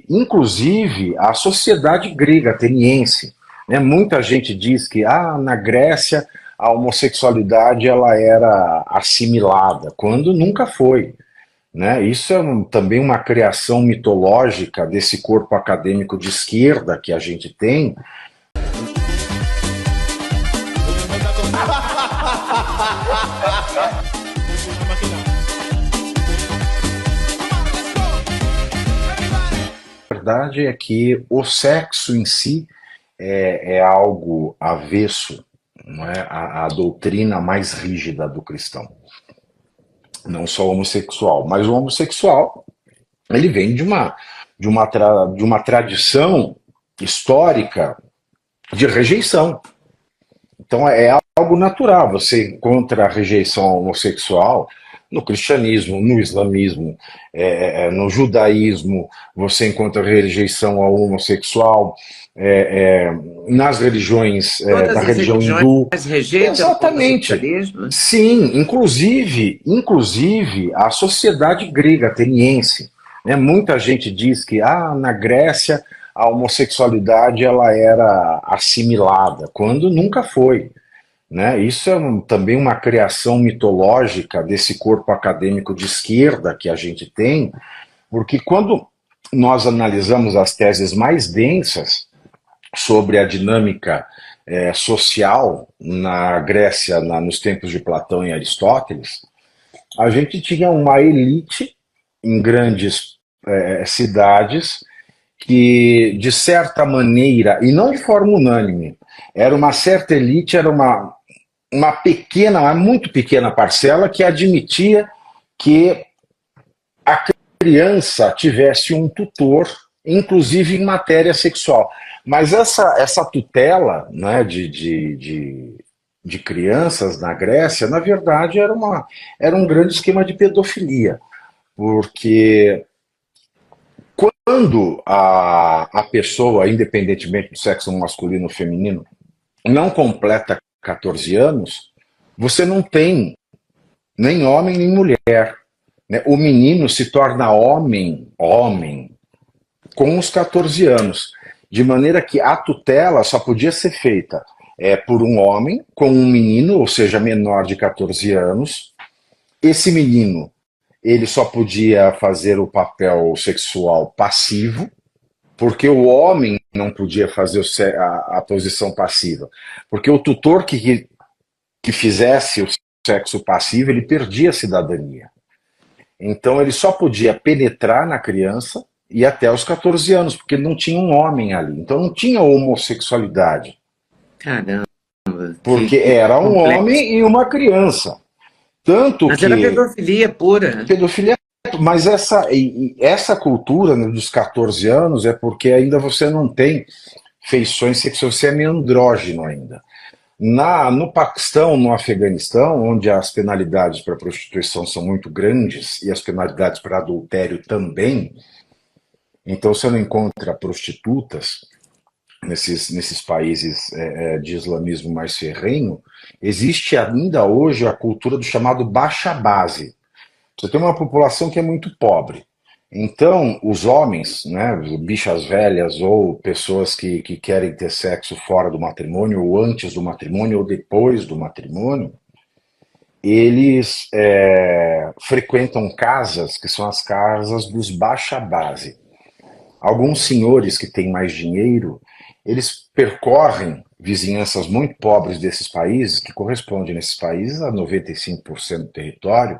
Inclusive a sociedade grega ateniense, né? Muita gente diz que na Grécia a homossexualidade ela era assimilada, quando nunca foi, né? Isso é também uma criação mitológica desse corpo acadêmico de esquerda que a gente tem. A verdade é que o sexo em si é algo avesso, não é, à doutrina mais rígida do cristão. Não só o homossexual, mas o homossexual ele vem de uma tradição histórica de rejeição. Então é algo natural. Você encontra a rejeição ao homossexual no cristianismo, no islamismo, no judaísmo, você encontra rejeição ao homossexual, nas religiões, Todas da as religião religiões hindu. rejeitam Exatamente. o homossexualismo? Sim, inclusive a sociedade grega ateniense, né? Muita gente diz que na Grécia a homossexualidade ela era assimilada, quando nunca foi, né? Isso é também uma criação mitológica desse corpo acadêmico de esquerda que a gente tem, porque quando nós analisamos as teses mais densas sobre a dinâmica social na Grécia, nos tempos de Platão e Aristóteles, a gente tinha uma elite em grandes cidades que, de certa maneira, e não de forma unânime, era uma certa elite, era uma muito pequena parcela que admitia que a criança tivesse um tutor, inclusive em matéria sexual. Mas essa tutela, né, de crianças na Grécia, na verdade, era um grande esquema de pedofilia, porque quando a pessoa, independentemente do sexo masculino ou feminino, não completa 14 anos, você não tem nem homem nem mulher, né? O menino se torna homem com os 14 anos, de maneira que a tutela só podia ser feita por um homem com um menino, ou seja, menor de 14 anos. Esse menino ele só podia fazer o papel sexual passivo, porque o homem não podia fazer a posição passiva, porque o tutor que fizesse o sexo passivo, ele perdia a cidadania. Então ele só podia penetrar na criança e até os 14 anos, porque não tinha um homem ali. Então não tinha homossexualidade. Caramba. Porque era um homem e uma criança. Tanto Mas que era pedofilia pura. Pedofilia, mas essa cultura, né, dos 14 anos é porque ainda você não tem feições sexuais, você é meio andrógeno ainda. No Paquistão, no Afeganistão, onde as penalidades para prostituição são muito grandes e as penalidades para adultério também, então você não encontra prostitutas nesses países de islamismo mais ferrenho. Existe ainda hoje a cultura do chamado baixa base. Você tem uma população que é muito pobre. Então, os homens, né, bichas velhas ou pessoas que querem ter sexo fora do matrimônio, ou antes do matrimônio, ou depois do matrimônio, eles frequentam casas que são as casas dos baixa base. Alguns senhores que têm mais dinheiro, eles percorrem vizinhanças muito pobres desses países, que correspondem nesses países a 95% do território,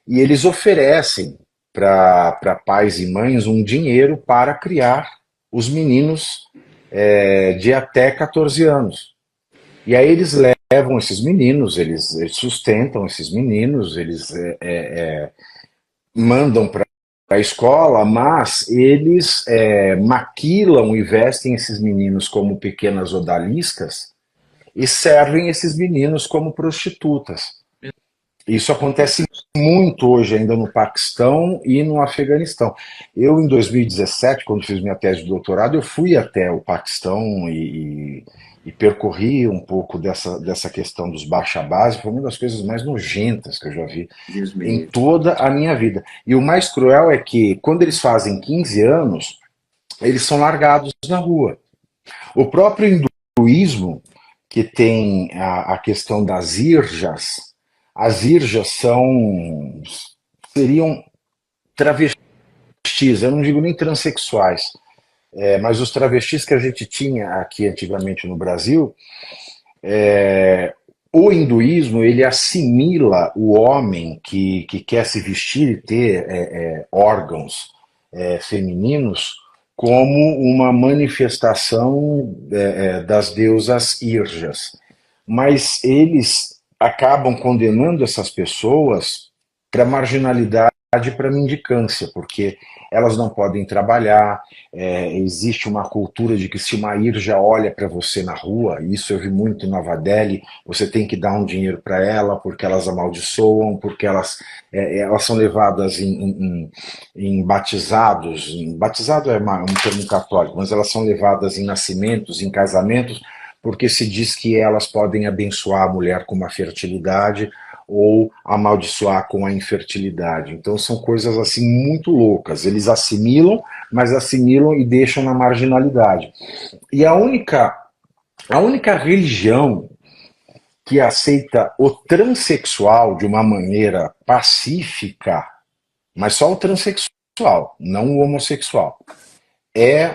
e eles oferecem para pais e mães um dinheiro para criar os meninos de até 14 anos. E aí eles levam esses meninos, eles sustentam esses meninos, eles mandam para a escola, mas eles maquilam e vestem esses meninos como pequenas odaliscas e servem esses meninos como prostitutas. Isso acontece muito hoje ainda no Paquistão e no Afeganistão. Eu, em 2017, quando fiz minha tese de doutorado, eu fui até o Paquistão e e percorri um pouco dessa questão dos baixa base, foi uma das coisas mais nojentas que eu já vi Deus me em livre. toda a minha vida. E o mais cruel é que, quando eles fazem 15 anos, eles são largados na rua. O próprio hinduísmo, que tem a questão das irjas, as irjas seriam travestis, eu não digo nem transexuais, mas os travestis que a gente tinha aqui antigamente no Brasil, o hinduísmo ele assimila o homem que quer se vestir e ter órgãos femininos como uma manifestação das deusas Irjas. Mas eles acabam condenando essas pessoas para marginalidade e para mendicância, porque elas não podem trabalhar, existe uma cultura de que se uma Irja olha para você na rua, isso eu vi muito em Nova Delhi, você tem que dar um dinheiro para ela, porque elas amaldiçoam, porque elas são levadas em batizados, batizado é um termo católico, mas elas são levadas em nascimentos, em casamentos, porque se diz que elas podem abençoar a mulher com uma fertilidade ou amaldiçoar com a infertilidade. Então são coisas assim muito loucas. Eles assimilam, mas assimilam e deixam na marginalidade. E a única religião que aceita o transexual de uma maneira pacífica, mas só o transexual, não o homossexual, é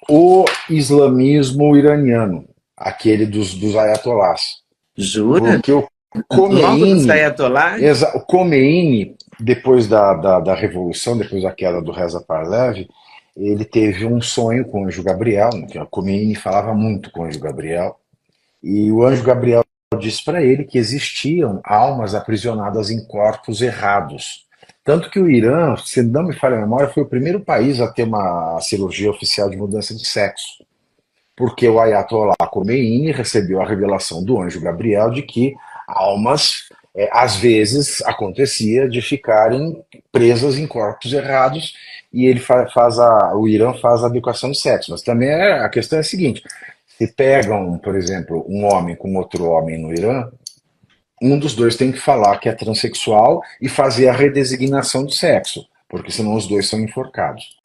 o islamismo iraniano, aquele dos ayatolás. Jura? Porque o Logo dos Khomeini, ayatollahs? o Khomeini, depois da Revolução, depois da queda do Reza Pahlavi, ele teve um sonho com o anjo Gabriel, né, que o Khomeini falava muito com o anjo Gabriel, e o anjo Gabriel disse para ele que existiam almas aprisionadas em corpos errados. Tanto que o Irã, se não me falha a memória, foi o primeiro país a ter uma cirurgia oficial de mudança de sexo. Porque o Ayatollah Khomeini recebeu a revelação do anjo Gabriel de que almas, às vezes, acontecia de ficarem presas em corpos errados e ele o Irã faz a adequação de sexo. Mas também a questão é a seguinte, se pegam, por exemplo, um homem com outro homem no Irã, um dos dois tem que falar que é transexual e fazer a redesignação de sexo, porque senão os dois são enforcados.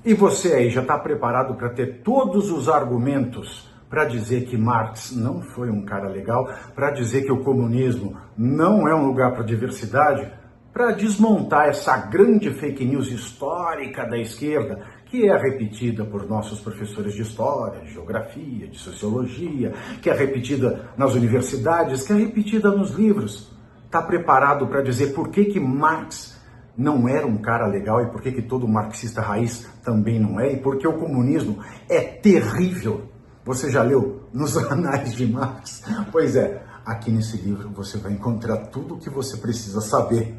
E você aí já está preparado para ter todos os argumentos para dizer que Marx não foi um cara legal, para dizer que o comunismo não é um lugar para diversidade, para desmontar essa grande fake news histórica da esquerda, que é repetida por nossos professores de história, de geografia, de sociologia, que é repetida nas universidades, que é repetida nos livros. Está preparado para dizer por que Marx não era um cara legal e por que todo marxista raiz também não é, e porque o comunismo é terrível. Você já leu Nos Anais de Marx? Pois é, aqui nesse livro você vai encontrar tudo o que você precisa saber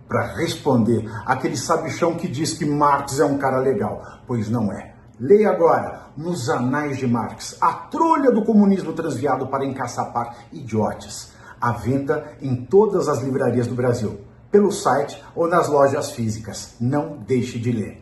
para responder aquele sabichão que diz que Marx é um cara legal, pois não é. Leia agora Nos Anais de Marx, a trolha do comunismo transviado para encaçapar idiotas. À venda em todas as livrarias do Brasil, pelo site ou nas lojas físicas. Não deixe de ler.